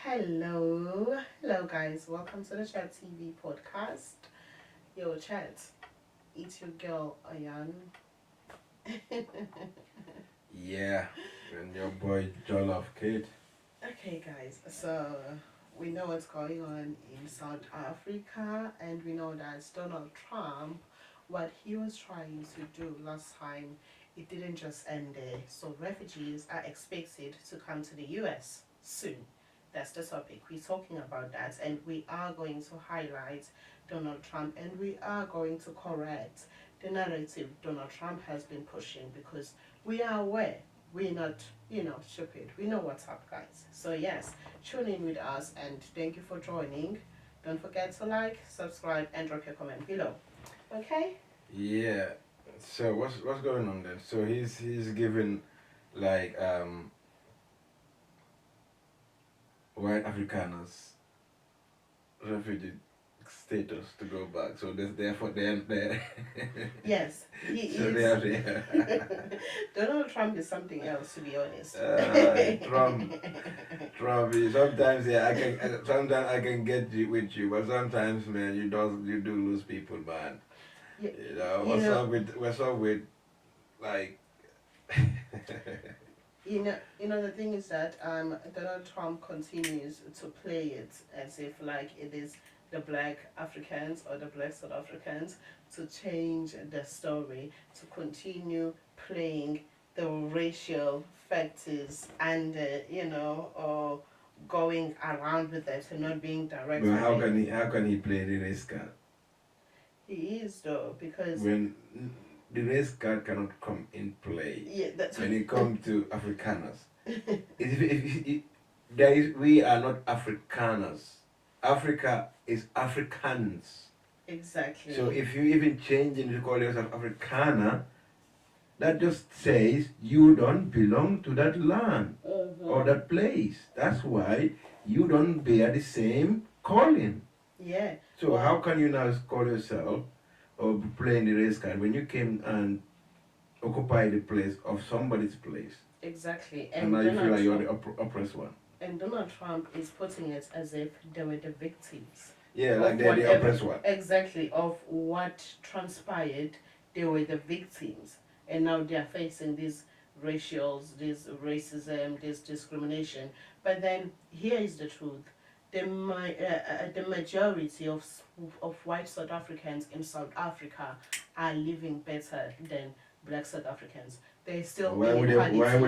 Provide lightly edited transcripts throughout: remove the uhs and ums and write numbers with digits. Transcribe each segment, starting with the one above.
Hello guys, welcome to the Chat TV podcast. Yo, Chat, it's your girl Ayan. Yeah, and your boy Jollof Kid. Okay, guys, so we know what's going on in South Africa, and we know that Donald Trump, what he was trying to do last time, it didn't just end there. So, refugees are expected to come to the US soon. That's the topic. We're talking about that, and we are going to highlight Donald Trump, and we are going to correct the narrative Donald Trump has been pushing because we are aware we're not stupid. We know what's up, guys. So yes, tune in with us and thank you for joining. Don't forget to like, subscribe, and drop your comment below. Okay? Yeah. So what's going on then? So he's given like white Afrikaners refugee status to go back. So therefore they're Yes, he so they is. are there. Donald Trump is something else, to be honest. Trump. Sometimes yeah, sometimes I can get you with you, but sometimes man, you do lose people, man. you, You know you know, what's up with like. the thing is that Donald Trump continues to play it as if like it is the black Africans or the black South Africans to change the story, to continue playing the racial factors and or going around with it and not being direct But with it. how can he play the race card He is though because when the race card cannot come in play yeah, that's when it comes to Afrikaners? If there is, we are not Afrikaners. Africa is Africans. exactly. So if you even change and you call yourself Afrikaner, that just says you don't belong to that land or that place. That's why you don't bear the same calling. Yeah. So Well, how can you now call yourself or play in the race card when you came and occupy the place of somebody's place? exactly. And now you feel like you're the oppressed one. And Donald Trump is putting it as if they were the victims. Yeah, of like they're the whatever, oppressed one. exactly, of what transpired. They were the victims. And now they are facing these this racism, this discrimination. But then here is the truth. The majority of white South Africans in South Africa are living better than black South Africans. They still Why would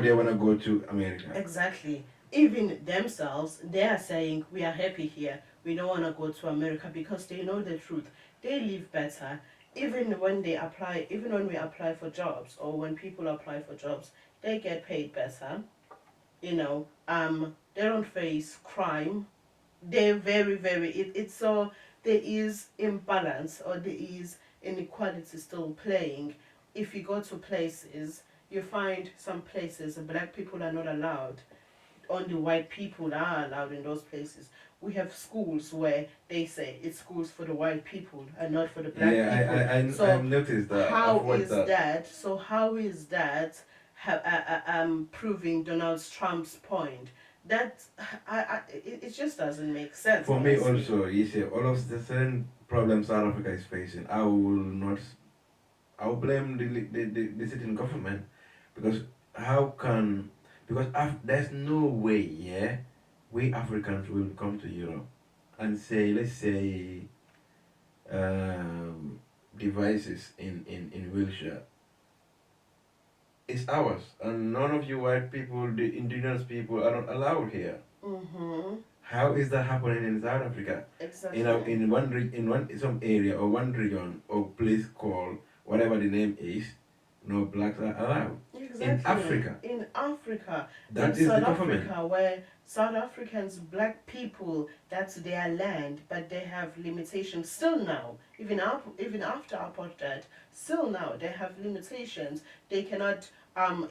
they want to go to America? Exactly. Even themselves, they are saying we are happy here. We don't want to go to America because they know the truth. They live better. Even when we apply for jobs or when people apply for jobs, they get paid better. They don't face crime. They're very it's so there is imbalance or there is inequality still playing. If you go to places, you find some places black people are not allowed, only white people are allowed in those places. We have schools where they say it's schools for the white people and not for the black people. I noticed that. How is that? So how is that proving Donald Trump's point? That it just doesn't make sense. For me also, you see, all of the certain problems South Africa is facing, I will blame the sitting government because there's no way, yeah, we Africans will come to Europe and say, let's say, devices in wheelchair. It's ours, and none of you white people, the indigenous people, are not allowed here. Mm-hmm. How is that happening in South Africa? Exactly. In some area or one region or place called whatever the name is, no blacks are allowed. Exactly. In Africa. In Africa. That in is South the government. Africa, where South Africans, black people, that's their land, but they have limitations still now. Even after apartheid, still now they have limitations. They cannot.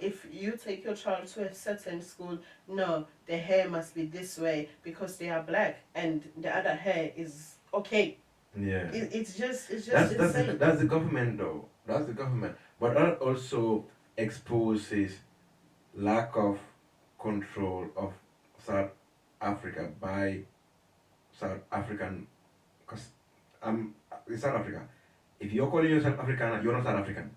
If you take your child to a certain school, no, the hair must be this way because they are black, and the other hair is okay. Yeah. It's just that's the government though. That's the government. But that also exposes lack of control of South Africa by South African, because in South Africa, if you're calling yourself Afrikaner, you're not South African.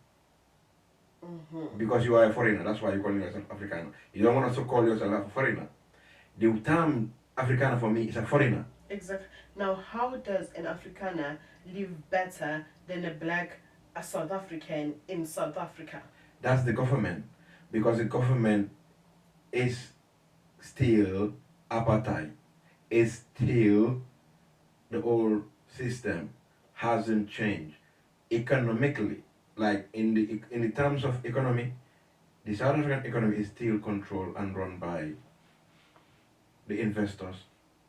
Because you are a foreigner, that's why you're calling yourself Afrikaner. You don't want to call yourself a foreigner. The term Afrikaner for me is a foreigner. Exactly. Now, how does an Afrikaner live better than a South African in South Africa? That's the government. Because the government is still apartheid. Is still the old system. Hasn't changed. Economically, like in the terms of economy, the South African economy is still controlled and run by the investors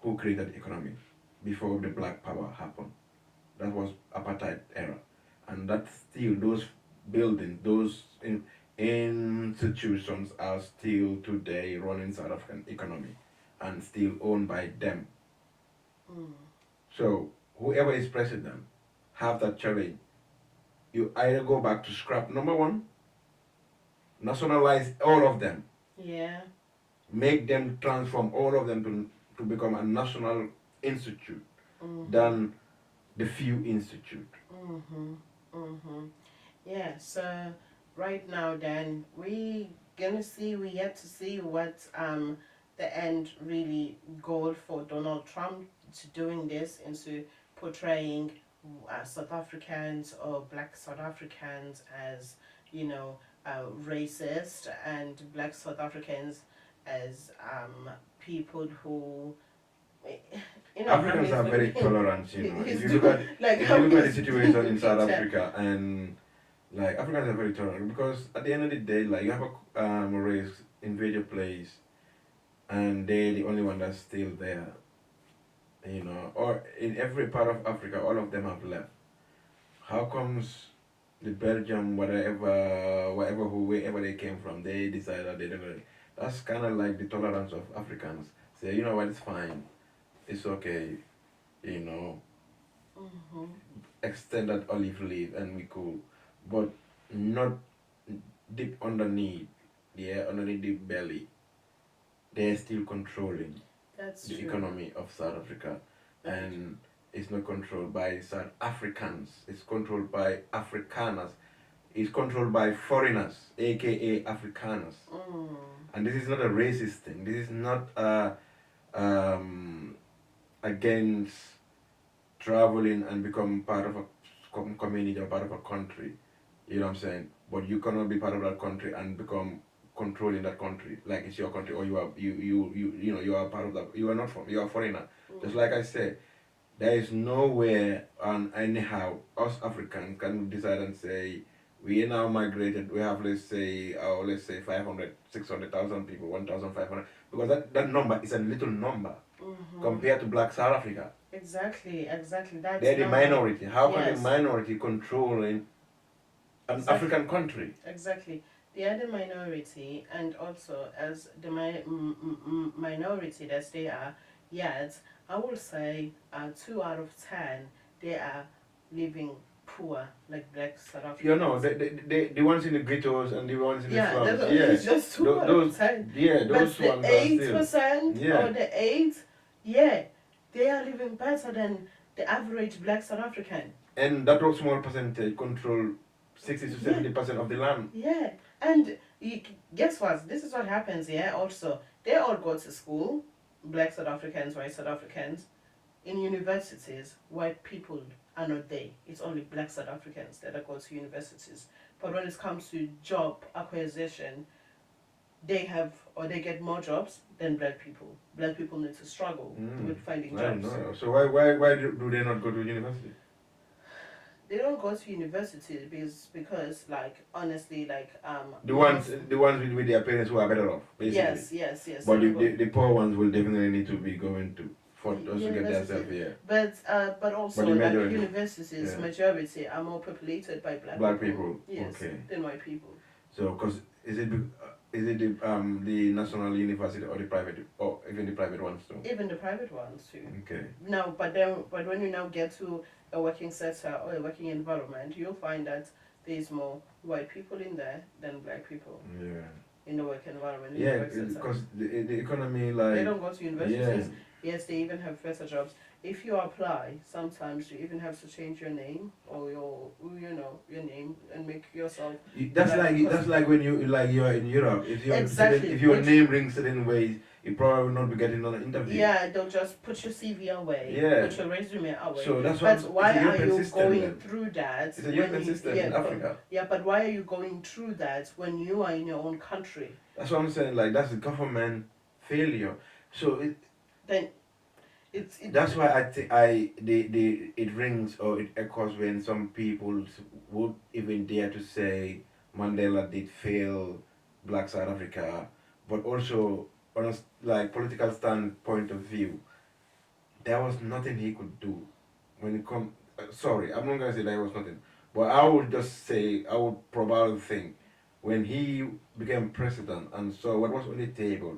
who created the economy before the black power happened. That was apartheid era. And that still, those buildings, those institutions are still today running South African economy and still owned by them. So whoever is president have that challenge. You either go back to scrap number one, nationalize all of them. Yeah. Make them transform all of them to become a national institute than the few institute. Yeah, so right now then we yet to see what the end really goal for Donald Trump to doing this into portraying South Africans or black South Africans as, racist, and black South Africans as people who Africans are very tolerant, If you look at the situation in South Africa, and like Africans are very tolerant because at the end of the day, like you have a race invade your place, and they're the only one that's still there. Or in every part of Africa, all of them have left. How comes the Belgium, wherever they came from, they decided they don't? That's kind of like the tolerance of Africans. Say, you know what, it's fine, it's okay, extend that olive leaf and we cool, but not deep underneath, underneath the belly. They're still controlling the economy of South Africa, and it's not controlled by South Africans. It's controlled by Afrikaners. It's controlled by foreigners, aka Afrikaners. And this is not a racist thing. This is not against traveling and become part of a community or part of a country. You know what I'm saying? But you cannot be part of that country and become controlling that country like it's your country, or you are part of that. You are not from. You are a foreigner. Just like I said, there is nowhere on anyhow us Africans can decide and say we are now migrated. We have let's say 500, 600,000 people, 1,500, because that number is a little number compared to black South Africa. Exactly. They're the minority. How can the minority controlling an African country? Exactly. They are the minority, and also as the minority that they are, yet I will say 2 out of 10 they are living poor, like black South Africans. The ones in the ghettos and the ones in the slums. It's just 2 out of 10. Yeah, those but ones the 8% are or the 8, they are living better than the average black South African. And that small percentage control 60 to 70% of the land. Yeah, and guess what? This is what happens. Also, they all go to school, black South Africans, white South Africans. In universities, white people are not there. It's only black South Africans that go to universities. But when it comes to job acquisition, they get more jobs than black people. Black people need to struggle with finding jobs. So why do they not go to university? They don't go to university because like honestly, like the ones with their parents who are better off, basically. Yes. But the poor ones will definitely need to be going to get themselves here. But also like universities, majority are more populated by black people. Yes, okay. Than white people. So, because is it the national university or the private, or even the private ones too? Even the private ones too. Okay. Now, but when you now get to a working sector or a working environment, you'll find that there's more white people in there than black people. Yeah. in the work environment, in the Yeah, work sector. because the economy, They like, don't go to yeah, universities. Yes, they even have better jobs. If you apply, sometimes you even have to change your name or your name and make yourself that's like like because that's like when you're in Europe. exactly If your which name rings certain ways, you probably will not be getting on an interview. yeah they'll just put your CV away, Yeah. put your resume away. So that's But what it's why a are European you system going then. through that It's a when European you system in Africa. but why are you going through that when you are in your own country? That's what I'm saying. Like that's the government failure. So Then that's why I think it rings or it echoes when some people would even dare to say Mandela did fail Black South Africa, but also on a like political standpoint of view, there was nothing he could do when it come. Sorry, I'm not gonna say there was nothing, but I would just say I would probably think when he became president and saw what was on the table,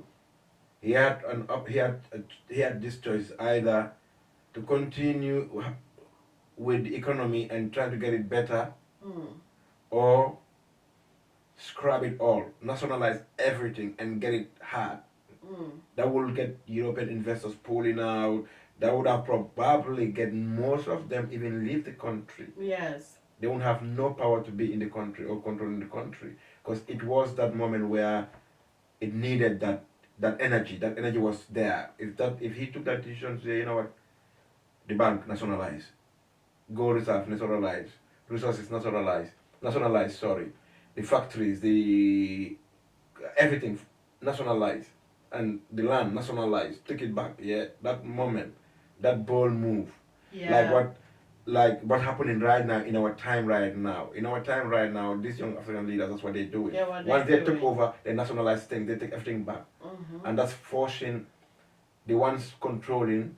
he had an up he had this choice either to continue with the economy and try to get it better, or scrap it all, nationalize everything and get it hard. That will get European investors pulling out. That would have probably get most of them even leave the country. yes. They won't have no power to be in the country or controlling the country because it was that moment where it needed that energy. That energy was there. If he took that decision to say, you know what, the bank nationalize, gold reserve nationalize, resources nationalize. Sorry, the factories, the everything nationalize, and the land nationalize. Take it back. Yeah, that moment, that bold move, like Yeah. what happening right now in our time right now. In our time right now, these young African leaders, that's what they're doing. Yeah, what Once they're they took doing. over, they nationalize things. They take everything back, and that's forcing the ones controlling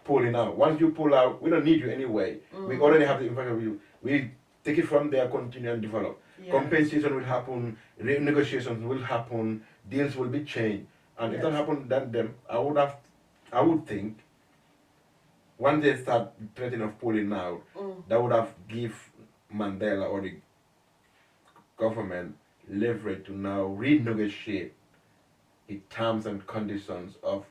pulling out. Once you pull out, we don't need you anyway. We already have the information of you. We take it from there, continue and develop. Yes. Compensation will happen, renegotiations will happen, deals will be changed. And if that Yes. happened, then I would think, once they start threatening of pulling out, that would have give Mandela or the government leverage to now renegotiate the terms and conditions of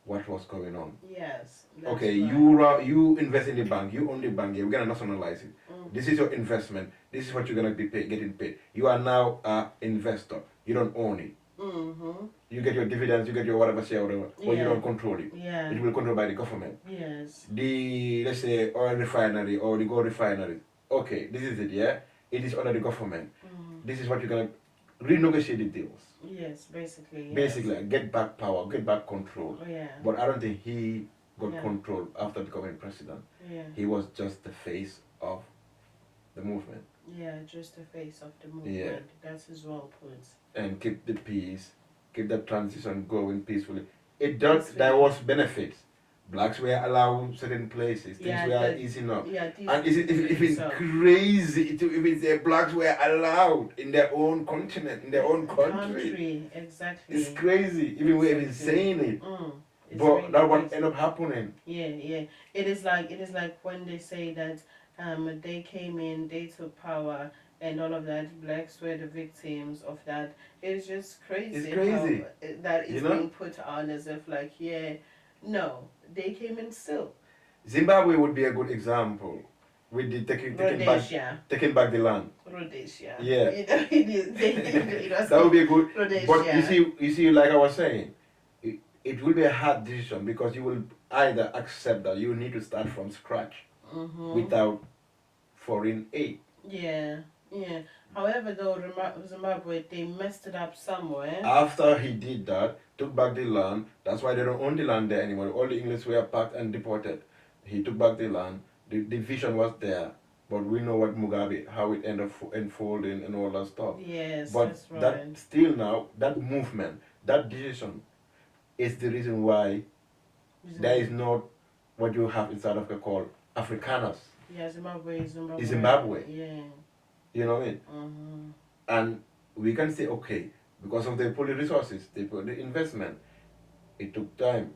what was going on. Yes. Okay, right. you invest in the bank, you own the bank, yeah, we're gonna nationalize it. This is your investment, this is what you're gonna be getting paid. You are now an investor, you don't own it. You get your dividends, you get your whatever share, whatever, but you don't control it. Yeah. It will controlled by the government. Yes. The, let's say, oil refinery or the gold refinery, okay, this is it, yeah? It is under the government. This is what you're gonna renegotiate the deals. Yes, basically. Yes. Basically, get back power, get back control. Yeah. But I don't think he got control after becoming president. Yeah. He was just the face of the movement. Yeah, just the face of the movement. Yeah. That's as well put. And keep the peace, keep the transition going peacefully. There was benefits. Blacks were allowed certain places, things were easing up. Yeah, and is it even crazy to even say blacks were allowed in their own continent, in their own country? Exactly. It's crazy, even we're even saying it. But really that what ended up happening. Yeah, yeah. It is like when they say that they came in, they took power and all of that, blacks were the victims of that. It's just crazy. It's crazy. How that is being put on as if like, no, they came in still. Zimbabwe would be a good example with the taking back the land. Rhodesia. Yeah. That would be a good. Rhodesia. But you see, like I was saying, it will be a hard decision because you will either accept that you need to start from scratch without foreign aid. Yeah, yeah. However, though, Zimbabwe, they messed it up somewhere. After he did that, took back the land, that's why they don't own the land there anymore. All the English were packed and deported. He took back the land, the vision was there, but we know what Mugabe, how it ended up unfolding and all that stuff. Yes, but that's right. That still now, that movement, that decision is the reason why there is not what you have in South Africa called Afrikaners. Yeah, Zimbabwe. Zimbabwe. Yeah. You know what I mean? And we can say, okay, because of the poly resources, the investment, it took time.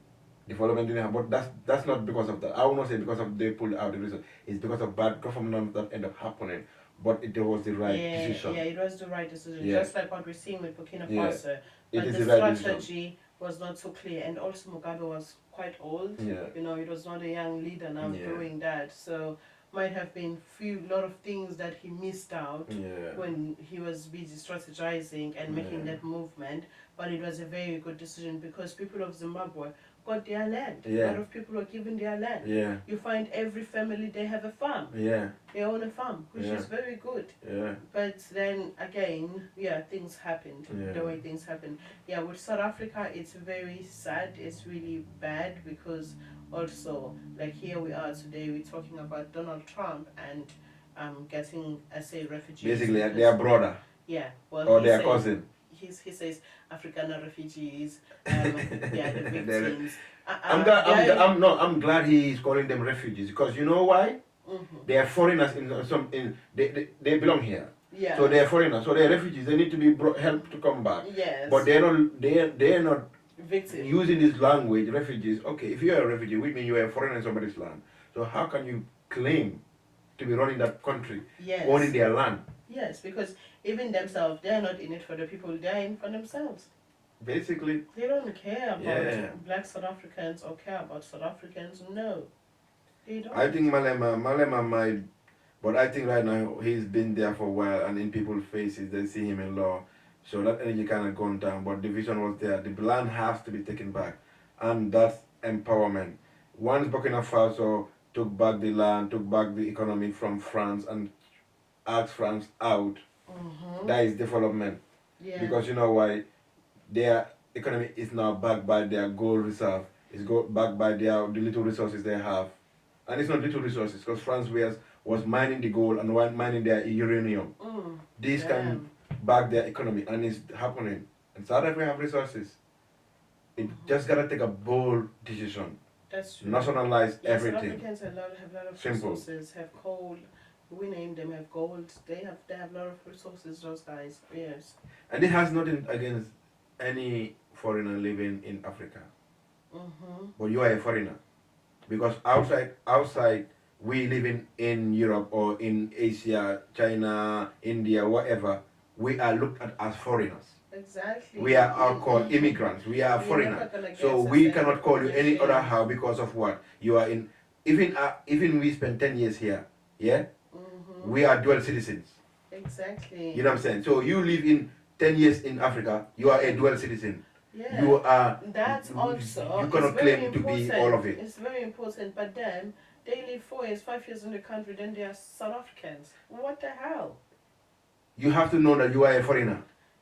Development didn't happen, but that's not because of that. I will not say because of they pulled out the resources. It's because of bad government that end up happening. but it was the right Yeah, decision. yeah, it was the right decision. Yeah. Just like what we're seeing with Burkina Yeah. Faso. It But is the the right decision. strategy was not so clear, and also Mugabe was quite old. Yeah. You know, it was not a young leader now Yeah. doing that. So might have been lot of things that he missed out Yeah. when he was busy strategizing and making that movement. But it was a very good decision because people of Zimbabwe got their land. Yeah. A lot of people were given their land. Yeah. You find every family they have a farm. Yeah. They own a farm, which Yeah. is very good. Yeah. But then again, yeah, things happened Yeah. the way things happened. Yeah, with South Africa, it's very sad. It's really bad because also, like here we are today, we're talking about Donald Trump and getting, say, refugees. Basically, their brother. Yeah, well, or their cousin. He says African refugees. Yeah, the victims. I'm glad he is calling them refugees because you know why? Mm-hmm. They are foreigners they belong here. Yeah. So they are foreigners. So they are refugees. They need to be helped to come back. Yes. But they are not victims using this language. Refugees. Okay, if you are a refugee, which means you are a foreigner in somebody's land. So how can you claim to be running that country, yes, owning their land? Yes, because even themselves, they are not in it for the people. They are in for themselves. Basically, they don't care about black South Africans or care about South Africans. No, they don't. I think Malema might, but I think right now he's been there for a while, and in people's faces they see him in law, so that energy kind of gone down. But the vision was there. The land has to be taken back, and that's empowerment. Once Burkina Faso took back the land, took back the economy from France, and asked France out, that is development. Yeah. Because you know why? Their economy is now backed by their gold reserve. It's backed by the little resources they have. And it's not little resources because France was mining the gold and mining their uranium. This can back their economy, and it's happening. And South Africa have resources. It just gotta take a bold decision. That's true. Nationalize everything. South Africans have a lot of resources, have coal. We name them, have gold. They have a lot of resources, those guys. Yes. And it has nothing against any foreigner living in Africa. But you are a foreigner. Because outside we living in Europe or in Asia, China, India, whatever, we are looked at as foreigners. Exactly. We are called immigrants. We are foreigners. So we cannot call you any other how because of what you are in. Even we spend 10 years here, yeah, we are dual citizens. Exactly. You know what I'm saying? So you live in 10 years in Africa, you are a dual citizen. Yeah. You are. That's also. You cannot claim to be all of it. It's very important, but then they live 4 years, 5 years in the country, then they are South Africans. What the hell? You have to know that you are a foreigner.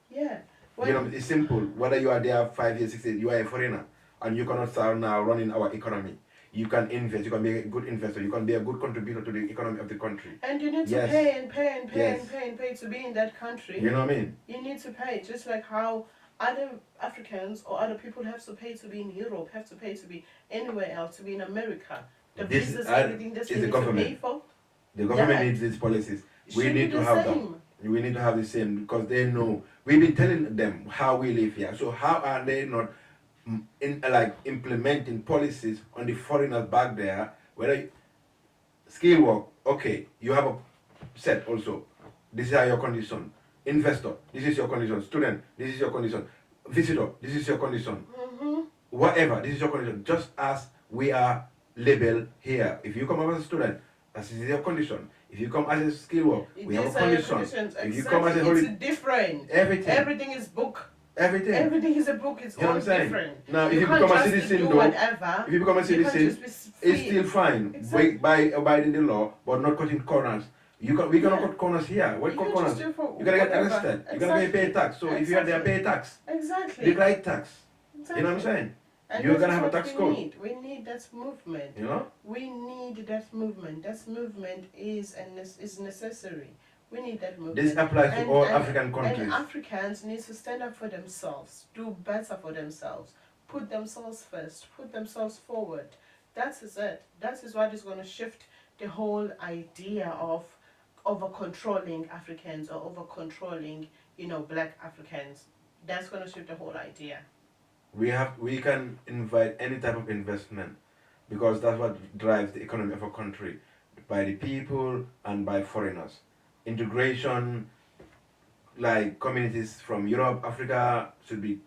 Yeah. You know, it's simple. Whether you are there 5 years, 6 years, you are a foreigner, and you cannot start now running our economy. You can invest. You can be a good investor. You can be a good contributor to the economy of the country. And you need to pay and pay and pay and pay and pay to be in that country. You know what I mean? You need to pay, just like how other Africans or other people have to pay to be in Europe, have to pay to be anywhere else, to be in America. The visas, everything that's need to pay for. The government needs these policies. We need to have them. We need to have the same because they know. We've been telling them how we live here. So how are they not implementing policies on the foreigners back there? Whether skill work, okay, you have a set also. This is your condition. Investor, this is your condition. Student, this is your condition. Visitor, this is your condition. Whatever, this is your condition. Just as we are labeled here. If you come as a student, this is your condition. If you come as a skill work, we have a condition. If you come as a it's different. Everything is book. Everything is a book. It's all different. Now, if you become a citizen, though, if you become a citizen, it's still fine. Exactly. By abiding the law, but not cutting corners. We cannot cut corners here. What cut corners? You gotta get arrested. You gotta pay tax. So if you are there, pay tax. Exactly. The right tax. Exactly. You know what I'm saying? And you're gonna have a tax code. We need that movement. You know? We need that movement. That movement is necessary. We need that movement. This applies to all African countries. And Africans need to stand up for themselves, do better for themselves, put themselves first, put themselves forward. That is it. That is what is going to shift the whole idea of over controlling Africans or over controlling, black Africans. That's going to shift the whole idea. We can invite any type of investment because that's what drives the economy of a country, by the people and by foreigners. integration, like communities from Europe, Africa should be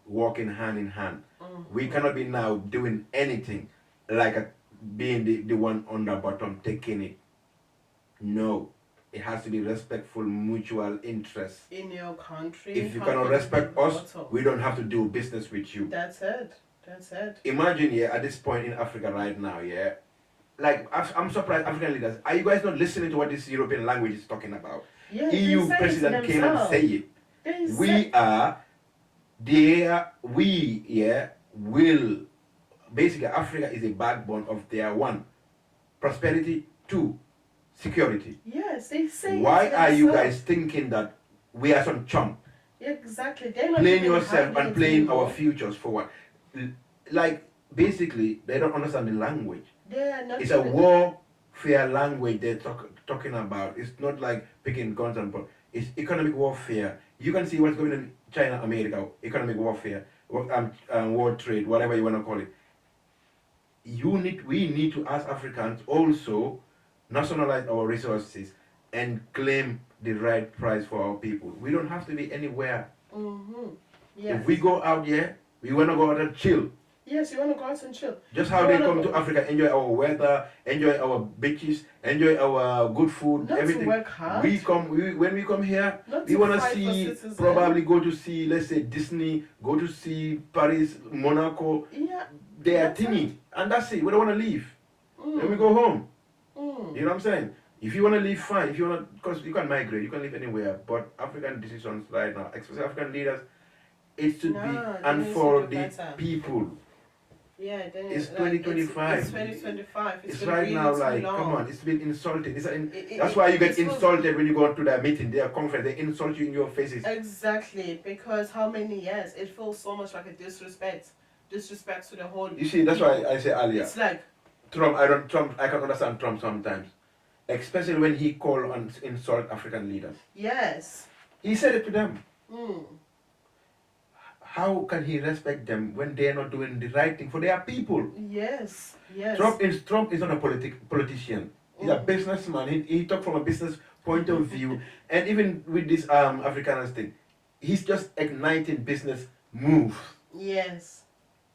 walking hand in hand. We cannot be now doing anything like being the one on the bottom taking it. No. It has to be respectful, mutual interest. In your country. If you cannot respect us, we don't have to do business with you. That's it. That's it. Imagine, yeah, at this point in Africa right now, yeah, like I'm surprised African leaders. Are you guys not listening to what this European language is talking about? Yeah, EU president came and say it. Will basically Africa is a backbone of their one prosperity, two security. Yes, they say. Why are you guys thinking that we are some chump? Exactly. They're not playing yourself and playing our futures for what? Like basically, they don't understand the language. It's a warfare language they're talking about. It's not like picking guns and it's economic warfare. You can see what's going on in China, America, economic warfare, world trade, whatever you want to call it. We need to, as Africans, also nationalize our resources and claim the right price for our people. We don't have to be anywhere. Yes. If we go out here, we want to go out and chill. Yes, you want to go out and chill. Just how they come to Africa, enjoy our weather, enjoy our beaches, enjoy our good food, not everything. To work hard. When we come here, we want to see, probably go to see, let's say Disney, go to see Paris, Monaco. Yeah. They are thingy, and that's it. We don't want to leave. Then we go home. You know what I'm saying? If you want to leave, fine. If you want to, because you can migrate, you can live anywhere. But African decisions right now, especially African leaders, it should be and for the people. Yeah, it's 2025. It's 2025. It's right now like, come on, it's been insulted. That's why you get insulted when you go to their meeting, their conference. They insult you in your faces. Exactly, because how many years? It feels so much like a disrespect to the whole. You see, that's why I say earlier. It's like Trump. I can understand Trump sometimes, especially when he called and insult African leaders. Yes. He said it to them. How can he respect them when they are not doing the right thing for their people? Yes, yes. Trump is not a politician. He's a businessman. He talks from a business point of view. And even with this Afrikaners thing, he's just igniting business moves. Yes.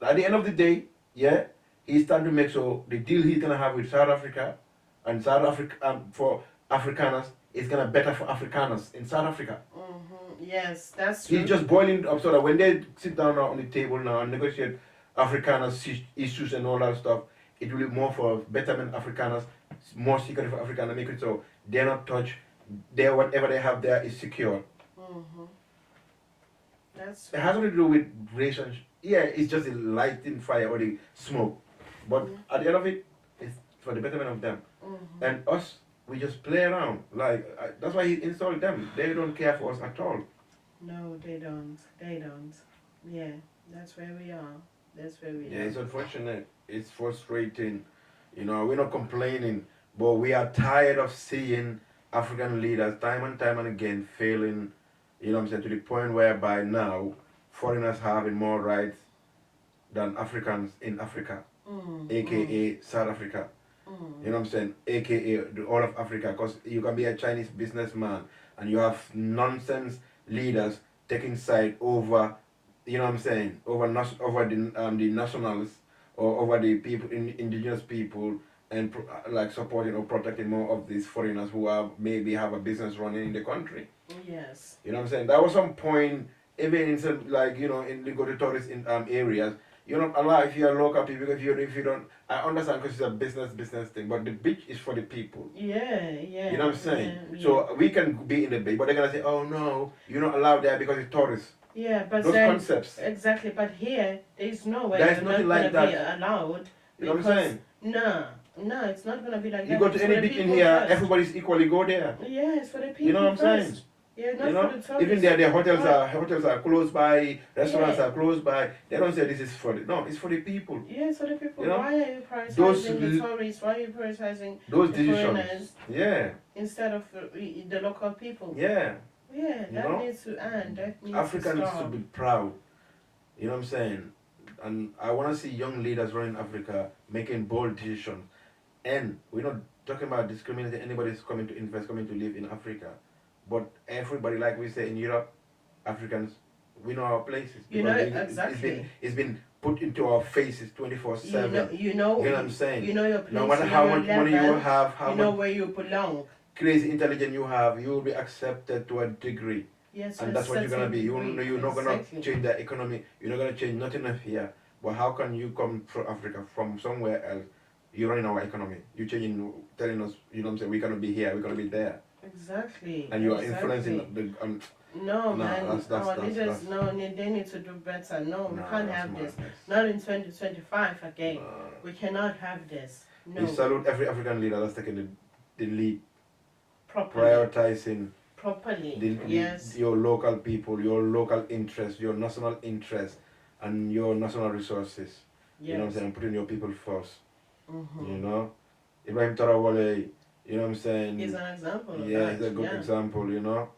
At the end of the day, yeah, he's starting to make sure the deal he's gonna have with South Africa and South Africa for Afrikaners is gonna better for Afrikaners in South Africa. Yes, that's true. He's just boiling up so that when they sit down now on the table now and negotiate Afrikaners issues and all that stuff, it will be more for betterment Afrikaners, more security for Afrikaners, make it so they're not touched. Whatever they have there is secure. That's true. It has nothing to do with relationship. Yeah, it's just the lighting fire or the smoke. But at the end of it, it's for the betterment of them. And us, we just play around. Like, that's why he insulted them. They don't care for us at all. No, they don't. They don't. Yeah, that's where we are. That's where we are. Yeah, it's unfortunate. It's frustrating. You know, we're not complaining, but we are tired of seeing African leaders time and time and again failing, you know what I'm saying, to the point whereby now foreigners having more rights than Africans in Africa, aka South Africa. You know what I'm saying? AKA the all of Africa, because you can be a Chinese businessman and you have nonsense leaders taking side over, you know what I'm saying, over the nationals or over the people, indigenous people, and like supporting or protecting more of these foreigners who are maybe have a business running in the country. Yes. You know what I'm saying? That was some point, even in some, like, you know, in the go to tourist areas. You're not allowed if you're a local people, if you don't, I understand because it's a business thing, but the beach is for the people. Yeah, yeah. You know what I'm saying? Yeah. So we can be in the beach, but they're gonna say, oh no, you're not allowed there because it's tourists. Yeah, but those then, concepts. Exactly, but here there's no way there's you're nothing not like gonna be that. allowed. You know what I'm saying? No, it's not gonna be like you that. You go to any beach in here, everybody's equally go there. Yeah, it's for the people. You know what I'm first. saying? Yeah, not you know, for the tourists. even their hotels are close by, restaurants are close by. They don't say this is for the it's for the people. Yeah, it's for the people. You know? Why are you prioritizing the tourists? Why are you prioritizing those the foreigners? Yeah. Instead of the local people. Yeah. Yeah, that needs to end. That needs Africans to stop. should be proud. You know what I'm saying? And I want to see young leaders running Africa making bold decisions. And we're not talking about discriminating anybody who's coming to invest, coming to live in Africa. But everybody, like we say in Europe, Africans, we know our places You know because exactly. it's been put into our faces 24/7. You know You know what I'm saying? you know your place, No matter you know how your much money you level, have, how you know much where you belong. crazy intelligence you have, you will be accepted to a degree. Yes, to And a that's what you're gonna certain be. degree. You're not gonna Exactly. change the economy. You're not gonna change nothing of here. But how can you come from Africa from somewhere else? You're running our economy. You're changing, telling us, you know what I'm saying? We're gonna be here. We're gonna be there. Exactly. And you are Exactly. influencing the No, no, man, our leaders, that's no, they need to do better. No, we no, can't that's have this. madness. Not in 2025 again. No. We cannot have this. We No, salute every African leader that's taking the lead, properly. prioritizing Properly, yes. your local people, your local interests, your national interests, and your national resources. You know what I'm Yes. saying? Putting your people first. Mm-hmm. You know, Ibrahim Tarawale. You know what I'm saying? He's an example of Yeah, that. he's a good Yeah. example. You know,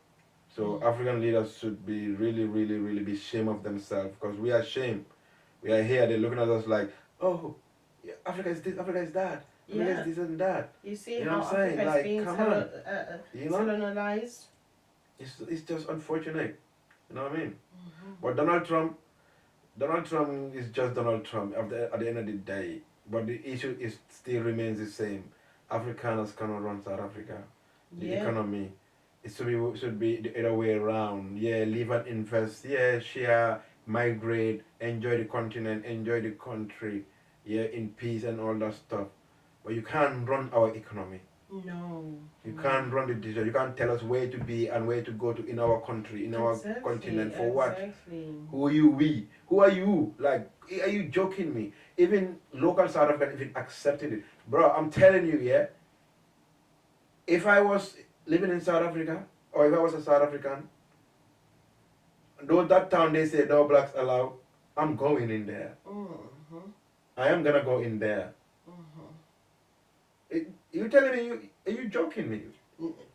so African leaders should be really, really, really be ashamed of themselves because we are ashamed. We are here. They're looking at us like, oh, yeah, Africa is this, Africa is that, Africa Yeah. is this and that. You see You know how what I'm saying? Africa is Like, being come on. You know, colonized? it's just unfortunate. You know what I mean? Mm-hmm. But Donald Trump is just Donald Trump at the end of the day. But the issue is still remains the same. Afrikaners cannot run South Africa. The Yeah. economy, it should be the other way around. Yeah, live and invest. Yeah, share, migrate, enjoy the continent, enjoy the country. Yeah, in peace and all that stuff. But you can't run our economy. No. You can't run the digital. You can't tell us where to be and where to go to in our country, in our continent. For what? Exactly. Who are you? We? Who are you? Like, are you joking me? Even local South African even accepted it, bro. I'm telling you, yeah. If I was living in South Africa, or if I was a South African, though that town they say no blacks allowed, I'm going in there. Mm-hmm. I am gonna go in there. You telling me are you joking me?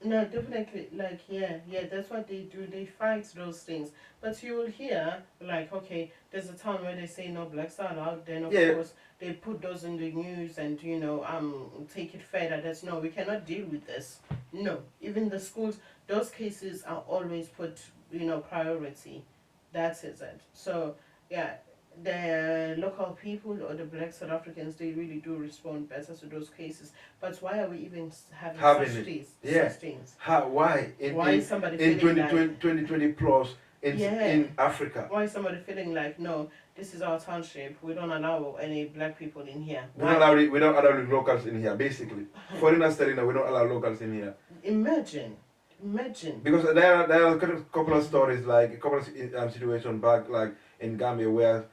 No, definitely. Like, yeah, that's what they do. They fight those things. But you will hear, like, okay, there's a town where they say no blacks are allowed. Then, of course, they put those in the news and, take it further. That's no, we cannot deal with this. No, even the schools, those cases are always put, priority. That is it. So, yeah, the local people or the black South Africans, they really do respond better to those cases. But why are we even having such things? Yeah. Such things? Why? Why is somebody in feeling 2020 plus in Africa? Why is somebody feeling like, no, this is our township, we don't allow any black people in here? We don't allow the locals in here, basically. Foreigners telling that we don't allow locals in here. Imagine. Because there are a couple of stories, like a couple of situations back, like in Gambia, where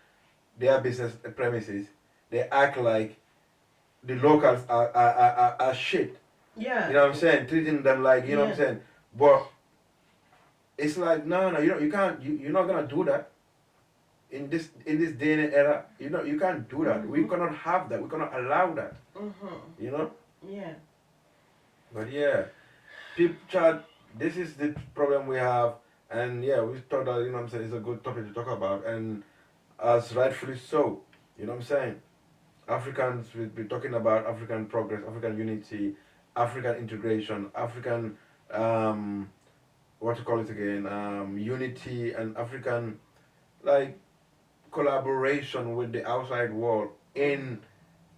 their business premises, they act like the locals are shit. Yeah. You know what I'm saying? Treating them like, you know what I'm saying? But it's like, no, you can't, you're not gonna do that. In this day and era, you can't do that. We cannot have that. We cannot allow that. You know? Yeah. But yeah, people chat. This is the problem we have, and yeah, we thought that, you know what I'm saying, it's a good topic to talk about, and as rightfully so. You know what I'm saying? Africans, we'll be talking about African progress, African unity, African integration, African what to call it again, unity, and African, like, collaboration with the outside world in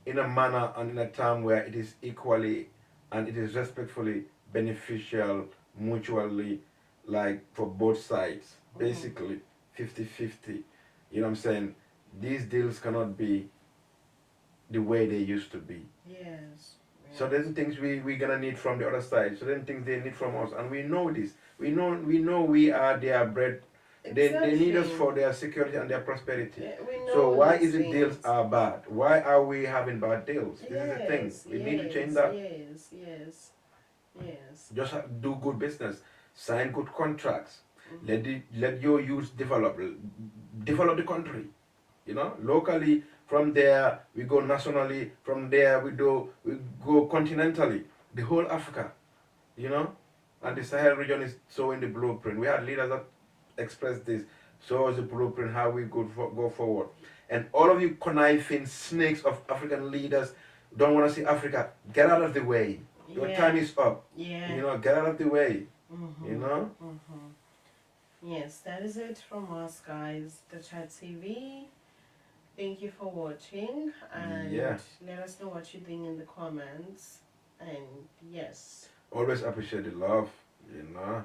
a manner and in a time where it is equally and it is respectfully beneficial mutually, like, for both sides, basically 50-50. You know what I'm saying? These deals cannot be the way they used to be. Yes. Certain things we're gonna need from the other side, certain things they need from us, and we know this. We know we are their bread. They need us for their security and their prosperity. Yeah, we know. So why is it deals are bad? Why are we having bad deals? This is the thing. We need to change that. Yes. Just do good business, sign good contracts. Let your youth develop the country. You know, locally. From there we go nationally. From there we go continentally. The whole Africa. You know, and the Sahel region is so in the blueprint. We had leaders that expressed this. So is the blueprint how we could go forward. And all of you conniving snakes of African leaders don't want to see Africa. Get out of the way. Your time is up. Yeah. You know, get out of the way. Mm-hmm. You know? Mm-hmm. Yes, that is it from us, guys. The Chat TV. Thank you for watching, and Yeah. let us know what you think in the comments. And yes. Always appreciate the love, you know.